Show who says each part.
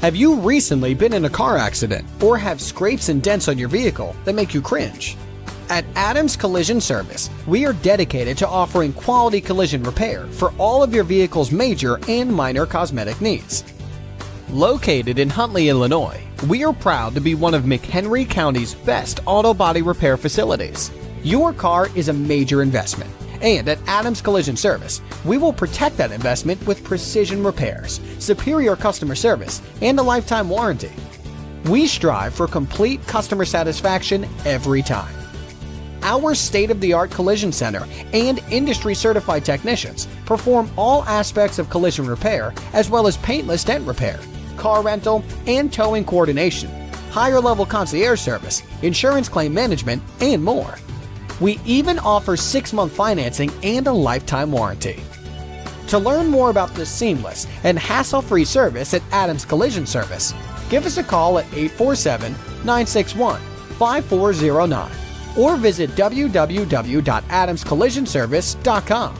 Speaker 1: Have you recently been in a car accident or have scrapes and dents on your vehicle that make you cringe? At Adams Collision Service, we are dedicated to offering quality collision repair for all of your vehicle's major and minor cosmetic needs. Located in Huntley, Illinois, we are proud to be one of McHenry County's best auto body repair facilities. Your car is a major investment, and at Adams Collision Service, we will protect that investment with precision repairs, superior customer service, and a lifetime warranty. We strive for complete customer satisfaction every time. Our state-of-the-art collision center and industry-certified technicians perform all aspects of collision repair as well as paintless dent repair, car rental and towing coordination, higher-level concierge service, insurance claim management, and more. We even offer 6-month financing and a lifetime warranty. To learn more about this seamless and hassle-free service at Adams Collision Service, give us a call at 847-961-5409 or visit www.adamscollisionservice.com.